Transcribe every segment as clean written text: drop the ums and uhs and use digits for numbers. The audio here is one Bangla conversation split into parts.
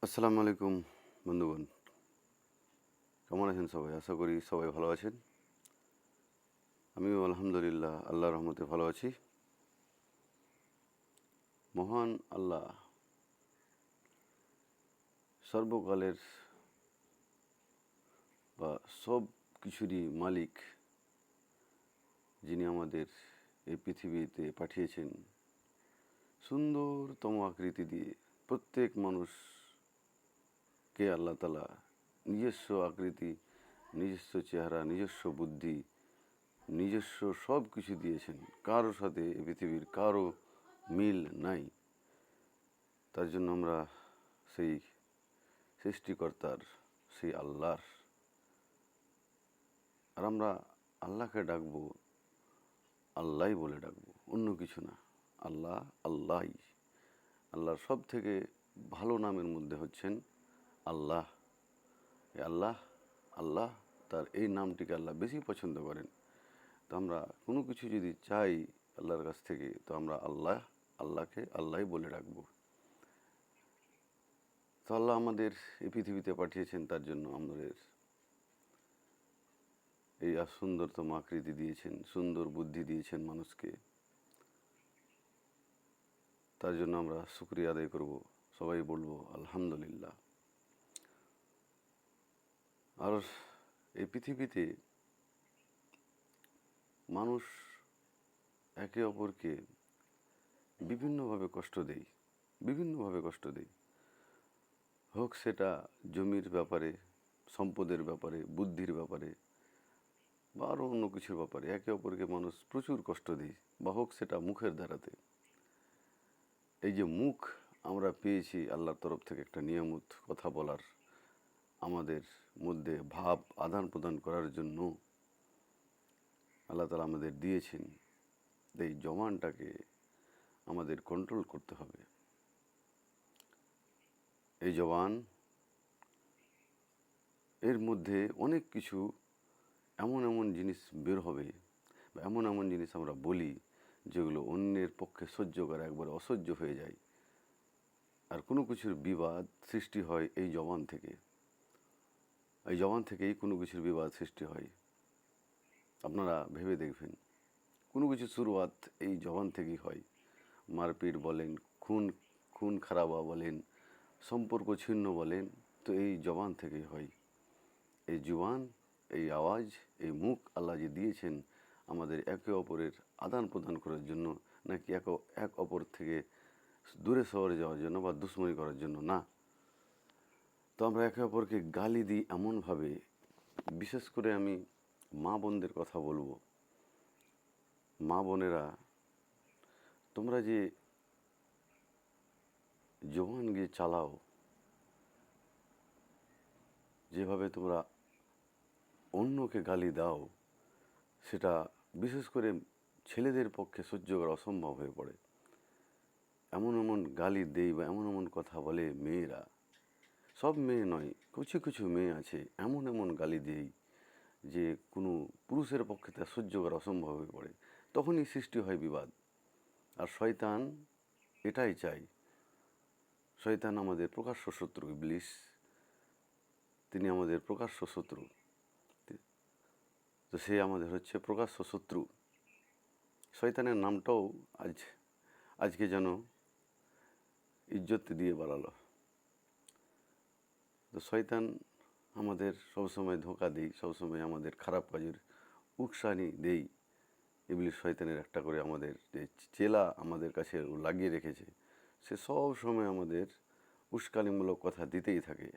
আসসালামু আলাইকুম বন্ধুগণ, কেমন আছেন সবাই? আশা করি সবাই ভালো আছেন। আমিও আলহামদুলিল্লাহ আল্লাহর রহমতে ভালো আছি। মহান আল্লাহ সর্বকালের বা সব কিছুরই মালিক, যিনি আমাদের এই পৃথিবীতে পাঠিয়েছেন সুন্দরতম আকৃতি দিয়ে। প্রত্যেক মানুষকে আল্লাহ তাআলা নিজস্ব আকৃতি, নিজস্ব চেহারা, নিজস্ব বুদ্ধি, নিজস্ব সব কিছু দিয়েছেন। কারোর সাথে এই পৃথিবীর কারো মিল নাই। তার জন্য আমরা সেই সৃষ্টিকর্তার, সেই আল্লাহর, আর আমরা আল্লাহকে ডাকবো আল্লাহই বলে ডাকবো, অন্য কিছু না। আল্লাহ আল্লাহই। আল্লাহর সব থেকে ভালো নামের মধ্যে হচ্ছেন আল্লাহ। এই আল্লাহ আল্লাহ, তার এই নামটিকে আল্লাহ বেশি পছন্দ করেন। তো আমরা কোনো কিছু যদি চাই আল্লাহর কাছ থেকে, তো আমরা আল্লাহকে আল্লাহই বলে ডাকবো। তো আল্লাহ আমাদের এই পৃথিবীতে পাঠিয়েছেন, তার জন্য আমাদের এই সুন্দরতম আকৃতি দিয়েছেন, সুন্দর বুদ্ধি দিয়েছেন মানুষকে। তার জন্য আমরা শুকরিয়া আদায় করব, সবাই বলবো আলহামদুলিল্লাহ। আর এই পৃথিবীতে মানুষ একে অপরকে বিভিন্নভাবে কষ্ট দেয়। হোক সেটা জমির ব্যাপারে, সম্পদের ব্যাপারে, বুদ্ধির ব্যাপারে, বা আরও অন্য কিছুর ব্যাপারে একে অপরকে মানুষ প্রচুর কষ্ট দেয়। বা হোক সেটা মুখের দ্বারাতে। এই যে মুখ আমরা পেয়েছি আল্লাহর তরফ থেকে, একটা নিয়ামত, কথা বলার, আমাদের মধ্যে ভাব আদান প্রদান করার জন্য আল্লাহ তাআলা আমাদের দিয়েছেন। এই জবানটাকে আমাদের কন্ট্রোল করতে হবে। এই জবান, এর মধ্যে অনেক কিছু এমন জিনিস বের হবে, বা এমন জিনিস আমরা বলি যেগুলো অন্যের পক্ষে সহ্য করা একবারে অসহ্য হয়ে যায়। আর কোনো কিছুর বিবাদ সৃষ্টি হয় এই জবান থেকে। এই জবান থেকেই কোনো কিছুর বিবাদ সৃষ্টি হয়। আপনারা ভেবে দেখবেন, কোনো কিছু শুরুয়াত এই জবান থেকেই হয়। মারপিট বলেন, খুন খুন খারাপা বলেন, সম্পর্ক ছিন্ন বলেন, তো এই জবান থেকেই হয়। এই জুবান, এই আওয়াজ, এই মুখ আল্লাহ যে দিয়েছেন আমাদের একে অপরের আদান প্রদান করার জন্য, নাকি এক অপর থেকে দূরে সরে যাওয়ার জন্য বা দুশ্মনী করার জন্য না। তো আমরা একে অপরকে গালি দিই এমনভাবে, বিশেষ করে আমি মা বোনদের কথা বলবো। মা বোনেরা, তোমরা যে জবান গিয়ে চালাও, যেভাবে তোমরা অন্যকে গালি দাও, সেটা বিশেষ করে ছেলেদের পক্ষে সহ্য করা অসম্ভব হয়ে পড়ে। এমন গালি দেই বা এমন কথা বলে মেয়েরা, সব মেয়ে নয়, কিছু মেয়ে আছে এমন গালি দেই যে কোনো পুরুষের পক্ষে তা সহ্য করা অসম্ভব হয়ে পড়ে। তখনই সৃষ্টি হয় বিবাদ। আর শয়তান এটাই চাই। শয়তান আমাদের প্রকাশ্য শত্রু, ইবলিস, তিনি আমাদের প্রকাশ্য শত্রু। তো সে আমাদের হচ্ছে প্রকাশ্য শত্রু। শয়তানের নামটাও আজকে যেন ইজ্জত দিয়ে বাড়ালো। তো শয়তান আমাদের সবসময় ধোঁকা দেই, সবসময় আমাদের খারাপ কাজের উকসানি দেই। ইবলিস শয়তানের একটা করে আমাদের যে চেলা আমাদের কাছে লাগিয়ে রেখেছে, সে সব সময় আমাদের উস্কানিমূলক কথা দিতেই থাকে।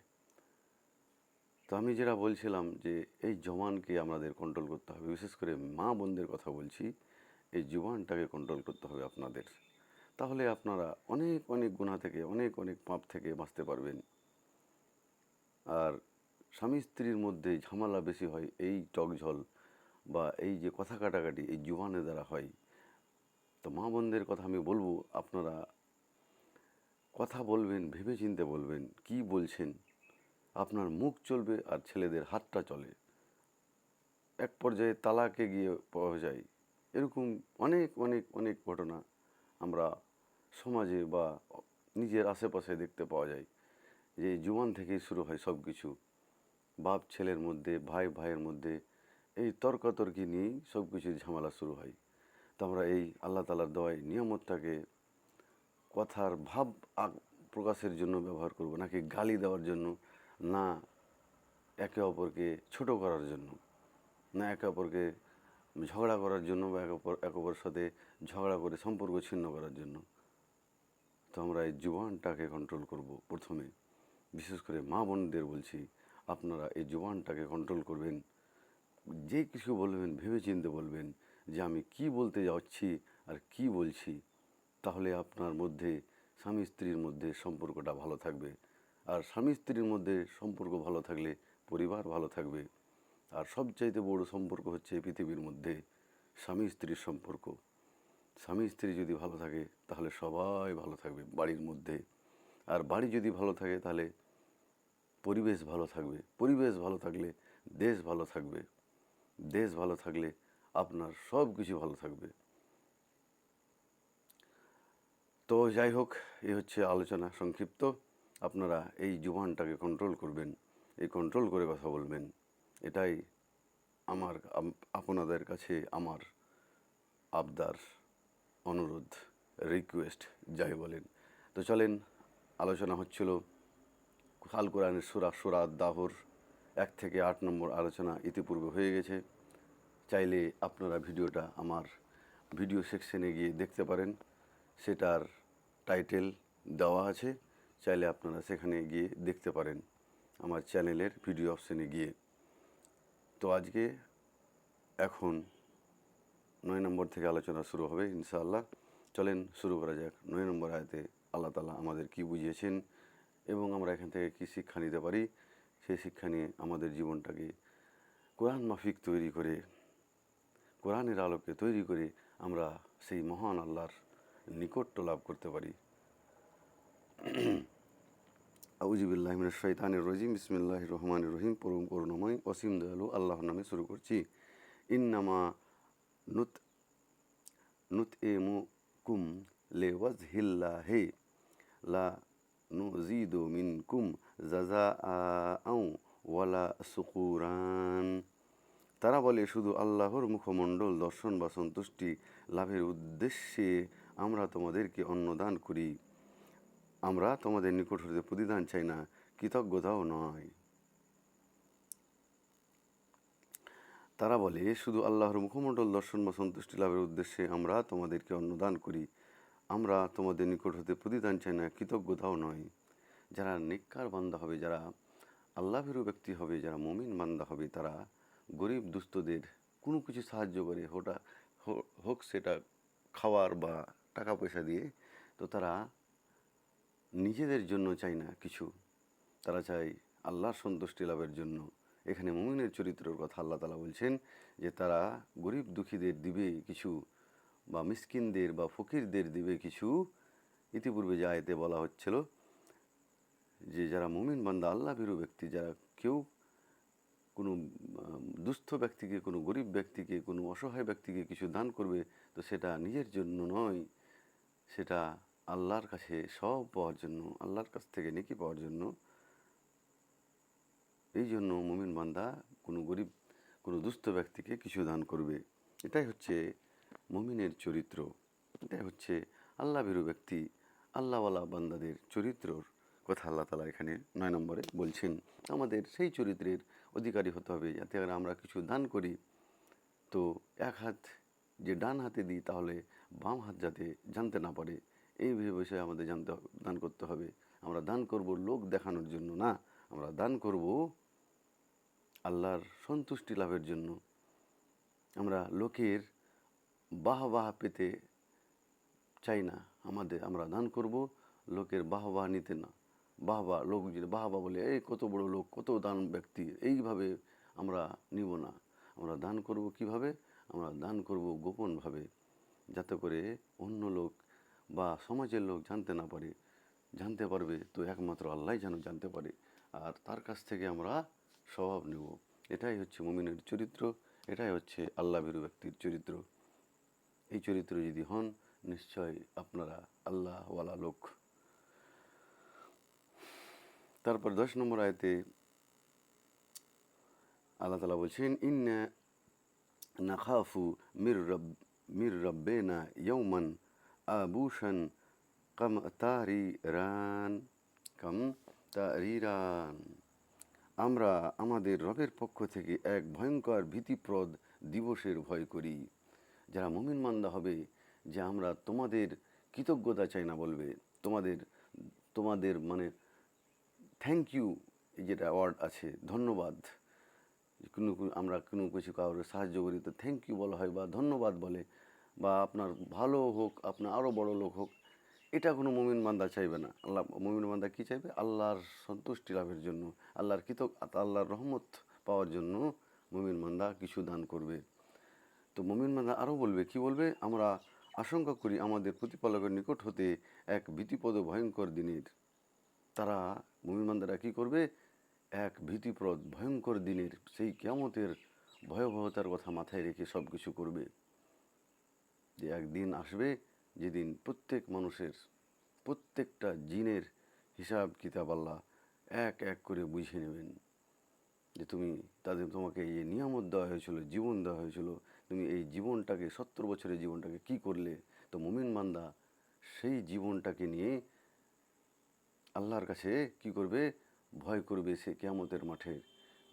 তো আমি যেটা বলছিলাম যে এই জবানকে আমাদের কন্ট্রোল করতে হবে। বিশেষ করে মা বোনদের কথা বলছি, এই জবানটাকে কন্ট্রোল করতে হবে আপনাদের। তাহলে আপনারা অনেক গুনাহ থেকে, অনেক পাপ থেকে বাঁচতে পারবেন। আর স্বামী স্ত্রীর মধ্যে ঝামেলা বেশি হয় এই টকঝল বা এই যে কথা কাটাকাটি এই জুবানের দ্বারা হয়। তো মা বোনদের কথা আমি বলবো, আপনারা কথা বলবেন ভেবে চিন্তে বলবেন, কি বলছেন। আপনার মুখ চলবে আর ছেলেদের হাতটা চলে। এক পর্যায়ে তালাকে গিয়ে পাওয়া যায়। এরকম অনেক ঘটনা আমরা সমাজে বা নিজের আশেপাশে দেখতে পাওয়া যায়। যে এই জুবান থেকেই শুরু হয় সব কিছু। বাপ ছেলের মধ্যে, ভাই ভাইয়ের মধ্যে এই তর্কাতর্কি নিয়েই সব কিছু ঝামেলা শুরু হয়। তো আমরা এই আল্লাহ তাআলার দেওয়ায় নিয়ামতটাকে কথার ভাব প্রকাশের জন্য ব্যবহার করব, নাকি গালি দেওয়ার জন্য, না একে অপরকে ছোট করার জন্য, না একে অপরকে ঝগড়া করার জন্য, বা একে অপরের সাথে ঝগড়া করে সম্পর্ক ছিন্ন করার জন্য। তো আমরা এই জুবানটাকে কন্ট্রোল করব প্রথমে। বিশেষ করে মা বোনদের বলছি, আপনারা এই জুবানটাকে কন্ট্রোল করবেন। যে কিছু বলবেন ভেবে চিন্তে বলবেন, যে আমি কি বলতে যাচ্ছি আর কি বলছি। তাহলে আপনার মধ্যে, স্বামী স্ত্রীর মধ্যে সম্পর্কটা ভালো থাকবে। আর স্বামী স্ত্রীর মধ্যে সম্পর্ক ভালো থাকলে পরিবার ভালো থাকবে। আর সবচাইতে বড় সম্পর্ক হচ্ছে পৃথিবীর মধ্যে স্বামী স্ত্রীর সম্পর্ক। স্বামী স্ত্রী যদি ভালো থাকে তাহলে সবাই ভালো থাকবে বাড়ির মধ্যে। আর বাড়ি যদি ভালো থাকে তাহলে পরিবেশ ভালো থাকবে। পরিবেশ ভালো থাকলে দেশ ভালো থাকবে। দেশ ভালো থাকলে আপনার সব কিছু ভালো থাকবে। তো যাই হোক, এই হচ্ছে আলোচনা সংক্ষিপ্ত। আপনারা এই জুবানটাকে কন্ট্রোল করবেন, এই কন্ট্রোল করে কথা বলবেন। এটাই আমার আপনাদের কাছে আমার আবদার, অনুরোধ, রিকোয়েস্ট, যাই বলেন। তো চলেন, আলোচনা হচ্ছিল আল কোরআনের সূরা দাহর 1 থেকে 8 নম্বর আলোচনা ইতিপূর্বে হয়ে গেছে। চাইলে আপনারা ভিডিওটা আমার ভিডিও সেকশনে গিয়ে দেখতে পারেন। সেটার টাইটেল দেওয়া আছে, চাইলে আপনারা সেখানে গিয়ে দেখতে পারেন আমার চ্যানেলের ভিডিও অপশানে গিয়ে। তো আজকে এখন 9 নম্বর থেকে আলোচনা শুরু হবে ইনশাআল্লাহ। চলেন শুরু করা যাক। 9 নম্বর আয়াতে আল্লাহ তাআলা আমাদের কি বুঝিয়েছেন এবং আমরা এখান থেকে কী শিক্ষা নিতে পারি, সেই শিক্ষা নিয়ে আমাদের জীবনটাকে কোরআন মাফিক তৈরি করে, কোরআনের আলোকে তৈরি করে আমরা সেই মহান আল্লাহর নিকট্য লাভ করতে পারি। আউযুবিল্লাহি মিনাশ শাইতানির রাজিম। বিসমিল্লাহির রহমানির রহিম। পরম করুণাময় অসীম দয়ালু আল্লাহর নামে শুরু করছি। ইন্নামা নুত নুতইমুকুম লিওয়াজহিল্লাহি লা নুযীদু মিনকুম জাযাআও ওয়ালা শুকুরান। তারা বলে, শুধু আল্লাহর মুখমণ্ডল দর্শন বা সন্তুষ্টি লাভের উদ্দেশ্যে আমরা তোমাদেরকে অন্নদান করি। আমরা তোমাদের নিকট হতে প্রতিদান চাই না, কৃতজ্ঞতাও নয়। তারা বলে, শুধু আল্লাহর মুখমণ্ডল দর্শন বা সন্তুষ্টি লাভের উদ্দেশ্যে আমরা তোমাদেরকে অন্নদান করি। আমরা তোমাদের নিকট হতে প্রতিদান চাই না, কৃতজ্ঞতাও নয়। যারা নেককার বান্দা হবে, যারা আল্লাহভীরু ব্যক্তি হবে, যারা মুমিন বান্দা হবে, তারা গরিব দুস্থদের কোনো কিছু সাহায্য করে, হোক সেটা খাওয়ার বা টাকা পয়সা দিয়ে। তো তারা নিজেদের জন্য চায় না কিছু, তারা চায় আল্লাহর সন্তুষ্টি লাভের জন্য। এখানে মুমিনের চরিত্রের কথা আল্লাহ তাআলা বলছেন, যে তারা গরিব দুঃখীদের দিবে কিছু, বা মিসকিনদের বা ফকিরদের দিবে কিছু। ইতিপূর্বে যে আয়াতে বলা হচ্ছিল যে যারা মুমিন বান্দা আল্লাহভীরু ব্যক্তি, যারা কেউ কোনো দুস্থ ব্যক্তিকে, কোনো গরিব ব্যক্তিকে, কোনো অসহায় ব্যক্তিকে কিছু দান করবে, তো সেটা নিজের জন্য নয়, সেটা আল্লাহর কাছে সওয়াব পাওয়ার জন্য, আল্লাহর কাছ থেকে নেকি পাওয়ার জন্য। এই জন্য মুমিন বান্দা কোনো গরিব, কোনো দুস্থ ব্যক্তিকে কিছু দান করবে। এটাই হচ্ছে মুমিনের চরিত্র, এটাই হচ্ছে আল্লাহভীরু ব্যক্তি, আল্লাহওয়ালা বান্দাদের চরিত্রর কথা আল্লাহ তাআলা এখানে 9 নম্বরে বলছেন। আমাদের সেই চরিত্রের অধিকারী হতে হবে, যাতে আমরা কিছু দান করি তো এক হাত যে ডান হাতে দিই, তাহলে বাম হাত যাতে জানতে না পারে, এই বিষয়ে আমাদের দান করতে হবে। আমরা দান করব লোক দেখানোর জন্য না, আমরা দান করব আল্লাহর সন্তুষ্টি লাভের জন্য। আমরা লোকের বাহবাহ পেতে চাই না, আমরা দান করব লোকের বাহবাহ নিতে না। লোক যদি বাহবা বলে, এই কত বড় লোক, কত দান ব্যক্তি, এইভাবে আমরা নিব না। আমরা দান করব কিভাবে? আমরা দান করব গোপনভাবে, যাতে করে অন্য লোক বা সমাজের লোক জানতে না পারে। জানতে পারবে তো একমাত্র আল্লাহই যেন জানতে পারে, আর তার কাছ থেকে আমরা স্বভাব নেব। এটাই হচ্ছে মুমিনের চরিত্র, এটাই হচ্ছে আল্লাহভীরু ব্যক্তির চরিত্র। এই চরিত্র যদি হন, নিশ্চয় আপনারা আল্লাহওয়ালা লোক। তো তারপর 10 নম্বর আয়াতে আল্লাহ তাআলা বলছেন, ইন্না নাখাফু মির রাব্বিনা ইয়াওমান আবুশান কামতারিরান কামতারিরান। আমরা আমাদের রবের পক্ষ থেকে এক ভয়ঙ্কর ভীতিপ্রদ দিবসের ভয় করি। যারা মুমিন বান্দা হবে, যে আমরা তোমাদের কৃতজ্ঞতা চাই না বলবে, তোমাদের তোমাদের মানে থ্যাংক ইউ, যেটা ওয়ার্ড আছে, ধন্যবাদ। আমরা কোনো কিছু কারোর সাহায্য করি তো থ্যাংক ইউ বলা হয় বা ধন্যবাদ বলে, বা আপনার ভালো হোক, আপনার আরও বড় লোক হোক, এটা কোনো মুমিন বান্দা চাইবে না। মুমিন বান্দা কী চাইবে? আল্লাহর সন্তুষ্টি লাভের জন্য, আল্লাহর রহমত পাওয়ার জন্য মুমিন বান্দা কিছু দান করবে। তো মুমিন বান্দা আরও বলবে, কি বলবে? আমরা আশঙ্কা করি আমাদের প্রতিপালকের নিকট হতে এক ভীতিপ্রদ ভয়ঙ্কর দিনের। তারা মুমিন বান্দারা কী করবে? এক ভীতিপ্রদ ভয়ঙ্কর দিনের, সেই কিয়ামতের ভয়াবহতার কথা মাথায় রেখে সব কিছু করবে। যে একদিন আসবে যেদিন প্রত্যেক মানুষের, প্রত্যেকটা জিনের হিসাব কিতাব আল্লাহ এক এক করে বুঝে নেবেন। যে তোমাকে এই নিয়ামত দেওয়া হয়েছিল, জীবন দেওয়া হয়েছিল, তুমি এই জীবনটাকে 70 বছরের জীবনটাকে কি করলে? তো মুমিন বান্দা সেই জীবনটাকে নিয়ে আল্লাহর কাছে কি করবে? ভয় করবে সে কিয়ামতের মাঠে,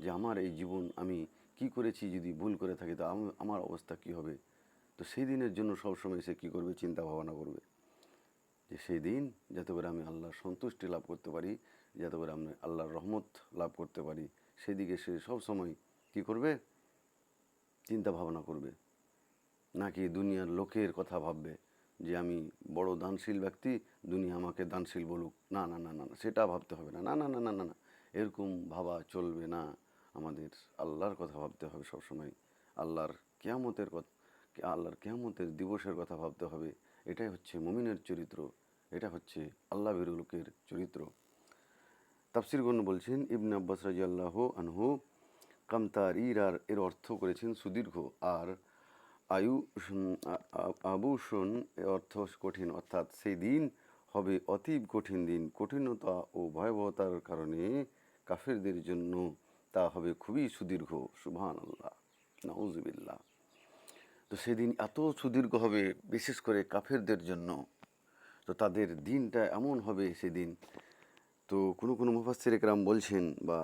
যে আমার এই জীবন আমি কি করেছি, যদি ভুল করে থাকি তো আমার অবস্থা কি হবে? তো সেই দিনের জন্য সবসময় সে কী করবে? চিন্তা ভাবনা করবে, যে সেই দিন যাতে করে আমি আল্লাহর সন্তুষ্টি লাভ করতে পারি, যাতে করে আমি আল্লাহর রহমত লাভ করতে পারি, সেদিকে সে সবসময় কী করবে? চিন্তা ভাবনা করবে। নাকি দুনিয়ার লোকের কথা ভাববে, যে আমি বড় দানশীল ব্যক্তি, দুনিয়া আমাকে দানশীল বলুক। না না না না না, সেটা ভাবতে হবে না। না না না না না না, এরকম ভাবা চলবে না। আমাদের আল্লাহর কথা ভাবতে হবে সবসময়, আল্লাহর কিয়ামতের কথা, আল্লাহর কিয়ামতের দিবসের কথা ভাবতে হবে। এটাই হচ্ছে মুমিনের চরিত্র, এটা হচ্ছে আল্লাহ ভীরু লোকের চরিত্র। তাফসিরগণ বলছেন, ইবনে আব্বাস রাদিয়াল্লাহু আনহু কামতারিরার এর অর্থ করেছেন সুদীর্ঘ, আর আবুশন এর অর্থ কঠিন, অর্থাৎ সেই দিন হবে অতীব কঠিন দিন। কঠিনতা ও ভয়াবহতার কারণে কাফেরদের জন্য তা হবে খুবই সুদীর্ঘ। সুবহানাল্লাহ, নাউজুবিল্লাহ। তো সেদিন এত সুদীর্ঘ হবে, বিশেষ করে কাফেরদের জন্য। তো তাদের দিনটা এমন হবে সেদিন। তো কোনো মুফাসসির একরাম বলছেন, বা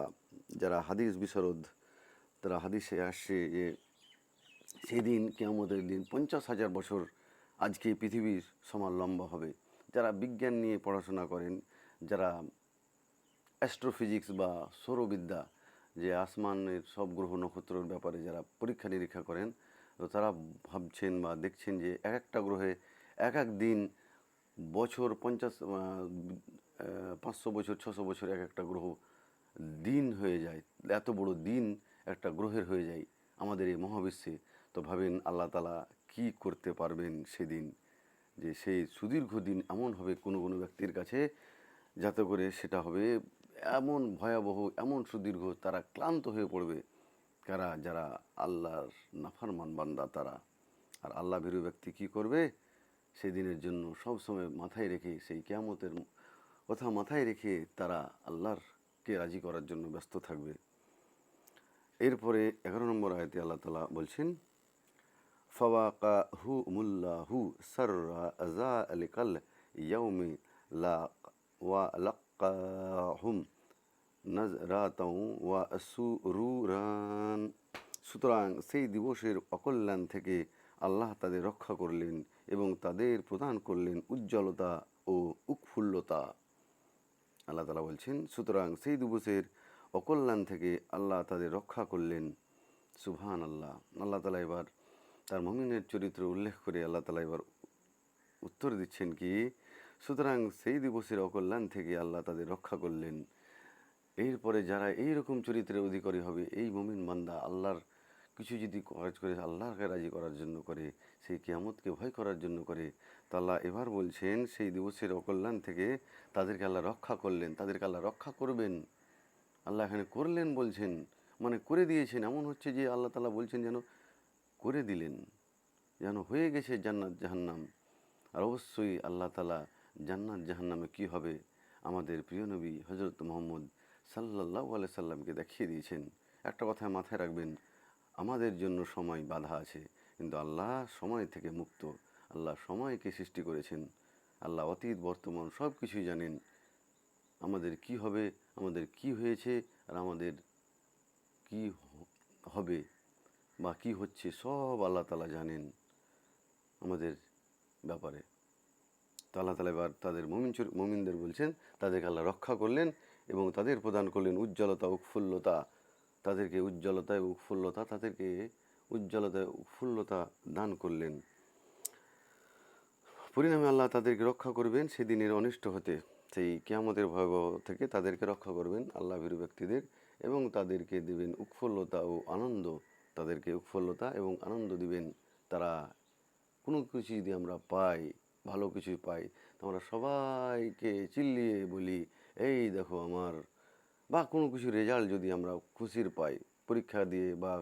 যারা হাদিস বিশারদ, তারা হাদিসে আসছে যে সেদিন কিয়ামতের দিন 50,000 বছর আজকে পৃথিবীর সমান লম্বা হবে। যারা বিজ্ঞান নিয়ে পড়াশোনা করেন, যারা অ্যাস্ট্রোফিজিক্স বা সৌরবিদ্যা, যে আসমানের সব গ্রহ নক্ষত্রের ব্যাপারে যারা পরীক্ষা নিরীক্ষা করেন, তো তারা ভাবছেন বা দেখছেন যে এক একটা গ্রহে এক এক দিন বছর 500 বছর 600 বছর এক একটা গ্রহ দিন হয়ে যায়। এত বড় দিন একটা গ্রহের হয়ে যায় আমাদের এই মহাবিশ্বে। তো ভাবেন আল্লাহ তাআলা কী করতে পারবেন সেদিন, যে সেই সুদীর্ঘ দিন এমন হবে কোনো ব্যক্তির কাছে, যাতে করে সেটা হবে এমন ভয়াবহ, এমন সুদীর্ঘ, তারা ক্লান্ত হয়ে পড়বে। যারা আল্লাহর নাফরমান বান্দা তারা। আর আল্লাহ ভীরু ব্যক্তি কী করবে? সেই দিনের জন্য সবসময় মাথায় রেখে, সেই কিয়ামতের কথা মাথায় রেখে তারা আল্লাহরকে রাজি করার জন্য ব্যস্ত থাকবে। এরপরে 11 নম্বর আয়াতে আল্লাহ তাআলা বলছেন, ফাওয়াকাহুমুল্লাহু সাররা যালিকাল ইয়াউমি ওয়া লাক্কাহুম নাজরাতাও ওয়া সুরুরান। সুতরাং সেই দিবসের অকল্যাণ থেকে আল্লাহ তাদের রক্ষা করলেন এবং তাদের প্রদান করলেন উজ্জ্বলতা ও উৎফুল্লতা। আল্লাহ তাআলা বলছেন, সুতরাং সেই দিবসের অকল্যাণ থেকে আল্লাহ তাদের রক্ষা করলেন। সুবহানাল্লাহ। আল্লাহ তাআলা এবার তার মুমিনের চরিত্র উল্লেখ করে আল্লাহ তাআলা এবার উত্তর দিচ্ছেন কি, সুতরাং সেই দিবসের অকল্যাণ থেকে আল্লাহ তাদের রক্ষা করলেন। এরপরে যারা এইরকম চরিত্রের অধিকারী হবে, এই মুমিন বান্দা আল্লাহর কিছু যদি কাজ করে আল্লাহকে রাজি করার জন্য করে, সেই কিয়ামতকে ভয় করার জন্য করে, তা আল্লাহ এবার বলছেন সেই দিবসের অকল্যাণ থেকে তাদেরকে আল্লাহ রক্ষা করলেন, তাদেরকে আল্লাহ রক্ষা করবেন। আল্লাহ এখানে করলেন বলছেন, মানে করে দিয়েছেন। এমন হচ্ছে যে আল্লাহ তাআলা বলছেন যেন করে দিলেন, যেন হয়ে গেছে জান্নাত জাহান্নাম। আর অবশ্যই আল্লাহ তাআলা জান্নাত জাহান্নামে কী হবে, আমাদের প্রিয় নবী হজরত মুহাম্মদ সাল্লাল্লাহু আলাইহি সাল্লামকে দেখিয়ে দিয়েছেন। একটা কথা মাথায় রাখবেন, আমাদের জন্য সময় বাঁধা আছে, কিন্তু আল্লাহ সময় থেকে মুক্ত। আল্লাহ সময়কে সৃষ্টি করেছেন। আল্লাহ অতীত বর্তমান সব কিছুই জানেন। আমাদের কি হবে, আমাদের কি হয়েছে, আর আমাদের কি হবে বা কি হচ্ছে, সব আল্লাহ তাআলা জানেন আমাদের ব্যাপারে। তো আল্লাহ তাআলা এবার তাদের মুমিনদের বলছেন, তাদেরকে আল্লাহ রক্ষা করলেন এবং তাদের প্রদান করলেন উজ্জ্বলতা, উৎফুল্লতা। তাদেরকে উজ্জ্বলতা এবং উৎফুল্লতা, তাদেরকে উজ্জ্বলতা উৎফুল্লতা দান করলেন। পরিণামে আল্লাহ তাদেরকে রক্ষা করবেন সেদিনের অনিষ্ট হতে, সেই কিয়ামতের ভয়াবহ থেকে তাদেরকে রক্ষা করবেন আল্লাহ ভীরু ব্যক্তিদের, এবং তাদেরকে দিবেন উৎফুল্লতা ও আনন্দ। তাদেরকে উৎফুল্লতা এবং আনন্দ দিবেন। তারা কোনো কিছু যদি আমরা পাই, ভালো কিছু পাই, তো আমরা সবাইকে চিল্লিয়ে বলি, এই দেখো আমার, বা কোনো কিছু রেজাল্ট যদি আমরা খুশির পাই, পরীক্ষা দিয়ে বা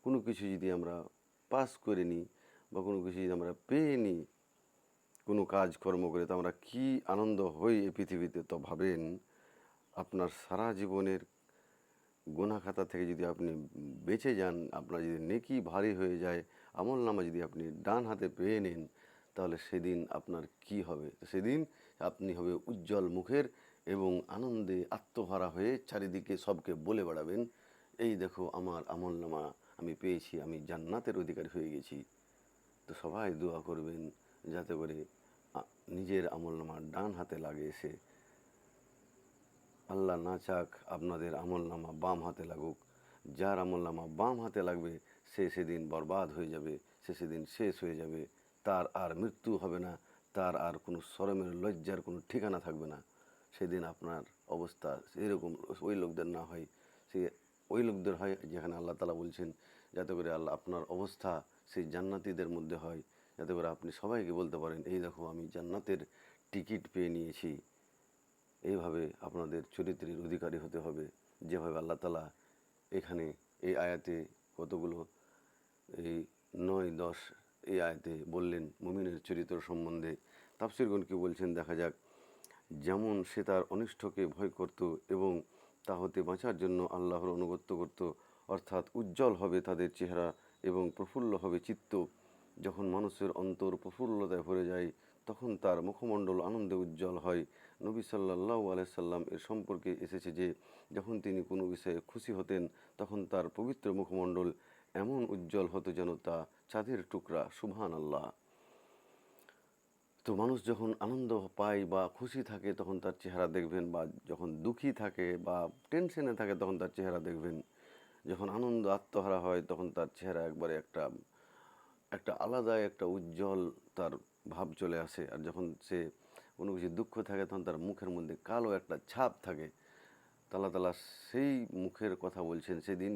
কোনো কিছু যদি আমরা পাস করে নিই, বা কোনো কিছু যদি আমরা পেয়ে নিই, কোনো কাজকর্ম করে, তো আমরা কী আনন্দ হই এই পৃথিবীতে। তো ভাবেন, আপনার সারা জীবনের গুনাহ খাতা থেকে যদি আপনি বেঁচে যান, আপনার যদি নেকি ভারী হয়ে যায়, আমলনামা যদি আপনি ডান হাতে পেয়ে নেন, তাহলে সেদিন আপনার কি হবে? সেদিন আপনি হবে উজ্জ্বল মুখের এবং আনন্দে আত্মহারা হয়ে চারিদিকে সবকে বলে বেড়াবেন, এই দেখো আমার আমলনামা আমি পেয়েছি, আমি জান্নাতের অধিকারী হয়ে গেছি। তো সবাই দোয়া করবেন যাতে করে নিজের আমলনামা ডান হাতে লাগে এসে, আল্লাহ না চাক আপনাদের আমলনামা বাম হাতে লাগুক। যার আমলনামা বাম হাতে লাগবে সে সেদিন বরবাদ হয়ে যাবে, সে সেদিন শেষ হয়ে যাবে। তার আর মৃত্যু হবে না, তার আর কোনো শরমের লজ্জার কোনো ঠিকানা থাকবে না। সেদিন আপনার অবস্থা এরকম ওই লোকদের না হয়, সে ওই লোকদের হয় যেখানে আল্লাহ তাআলা বলছেন যাতে করে আল্লাহ আপনার অবস্থা সেই জান্নাতীদের মধ্যে হয়, যাতে করে আপনি সবাইকে বলতে পারেন, এই দেখো আমি জান্নাতের টিকিট পেয়ে নিয়েছি। এইভাবে আপনাদের চরিত্রের অধিকারী হতে হবে, যেভাবে আল্লাহ তাআলা এখানে এই আয়াতে কতগুলো, এই 9-10 এই আয়াতে বললেন মুমিনের চরিত্র সম্বন্ধে। তাফসীরগণ কি বলছেন দেখা যাক। যেমন সে তার অনিষ্টকে ভয় করত এবং তা হতে বাঁচার জন্য আল্লাহর আনুগত্য করত, অর্থাৎ উজ্জ্বল হবে তাদের চেহারা এবং প্রফুল্ল হবে চিত্ত। যখন মানুষের অন্তর প্রফুল্লতায় ভরে যায়, তখন তার মুখমণ্ডল আনন্দে উজ্জ্বল হয়। নবী সাল্লাল্লাহু আলাইহি সাল্লাম এর সম্পর্কে এসেছে যে, যখন তিনি কোনো বিষয়ে খুশি হতেন, তখন তার পবিত্র মুখমণ্ডল এমন উজ্জ্বল হতো যেন তা চাঁদের টুকরা। সুবহানাল্লাহ। তো মানুষ যখন আনন্দ পায় বা খুশি থাকে তখন তার চেহারা দেখবেন, বা যখন দুঃখী থাকে বা টেনশনে থাকে তখন তার চেহারা দেখবেন। যখন আনন্দ আত্মহারা হয় তখন তার চেহারা একবারে একটা একটা আলাদা একটা উজ্জ্বল তার ভাব চলে আসে। আর যখন সে কোনো কিছু দুঃখ থাকে তখন তার মুখের মধ্যে কালো একটা ছাপ থাকে। তো আল্লাহ তাআলা সেই মুখের কথা বলছেন, সেদিন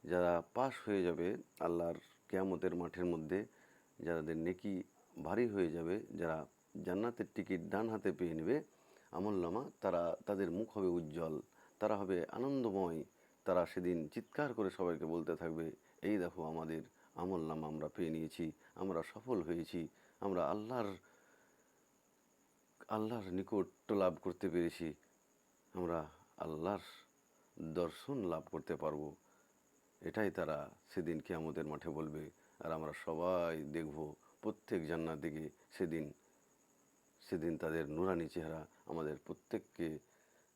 যারা পাশ হয়ে যাবে আল্লাহর কিয়ামতের মাঠের মধ্যে, যাদের নেকি ভারী হয়ে যাবে, যারা জান্নাতের টিকিট ডান হাতে পেয়ে নেবে আমলনামা, তারা তাদের মুখ হবে উজ্জ্বল, তারা হবে আনন্দময়। তারা সেদিন চিৎকার করে সবাইকে বলতে থাকবে, এই দেখো আমাদের আমলনামা আমরা পেয়ে নিয়েছি, আমরা সফল হয়েছি, আমরা আল্লাহর নিকট্য লাভ করতে পেরেছি, আমরা আল্লাহর দর্শন লাভ করতে পারবো। এটাই তারা সেদিন কিয়ামতের মাঠে বলবে। আর আমরা সবাই দেখব প্রত্যেক জান্নাতীকে সেদিন, সেদিন তাদের নুরানি চেহারা আমাদের প্রত্যেককে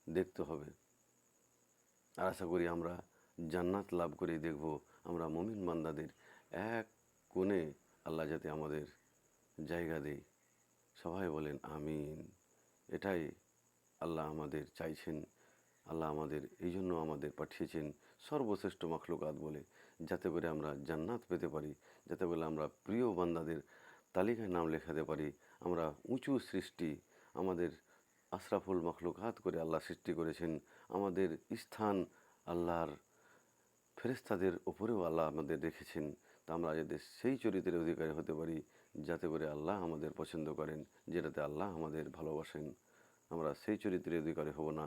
দেখতে হবে। আর আশা করি আমরা জান্নাত লাভ করেই দেখব। আমরা মুমিন বান্দাদের এক কোণে আল্লাহ যাতে আমাদের জায়গা দেয়। সবাই বলেন আমিন। এটাই আল্লাহ আমাদের চাইছেন। আল্লাহ আমাদের এই জন্য আমাদের পাঠিয়েছেন সর্বশ্রেষ্ঠ মাখলুকাত বলে, যাতে করে আমরা জান্নাত পেতে পারি, যাতে করে আমরা প্রিয় বান্দাদের তালিকায় নাম লেখাতে পারি। আমরা উঁচু সৃষ্টি, আমাদের আশরাফুল মাখলুকাত করে আল্লাহ সৃষ্টি করেছেন। আমাদের স্থান আল্লাহর ফেরেশতাদের ওপরেও আল্লাহ আমাদের রেখেছেন। তা আমরা যাতে সেই চরিত্রের অধিকারী হতে পারি যাতে করে আল্লাহ আমাদের পছন্দ করেন, যেটাতে আল্লাহ আমাদের ভালোবাসেন। আমরা সেই চরিত্রের অধিকারী হব না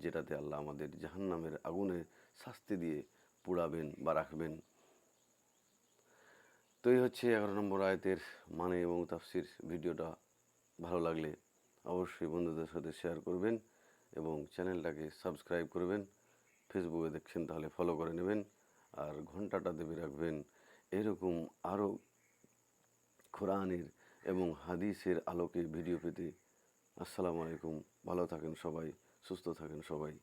যেটাতে আল্লাহ আমাদের জাহান্নামের আগুনে শাস্তি দিয়ে পোড়াবেন বা রাখবেন। তো এই হচ্ছে 11 নম্বর আয়াতের মানে এবং তাফসির। ভিডিওটা ভালো লাগলে অবশ্যই বন্ধুদের সাথে শেয়ার করবেন এবং চ্যানেলটাকে সাবস্ক্রাইব করবেন। ফেসবুকে দেখছেন তাহলে ফলো করে নেবেন, আর ঘন্টাটা দেবে রাখবেন। এরকম আরও কোরআনের এবং হাদিসের আলোকে ভিডিও পেতে। আসসালামু আলাইকুম। ভালো থাকেন সবাই, সুস্থ থাকেন সবাই।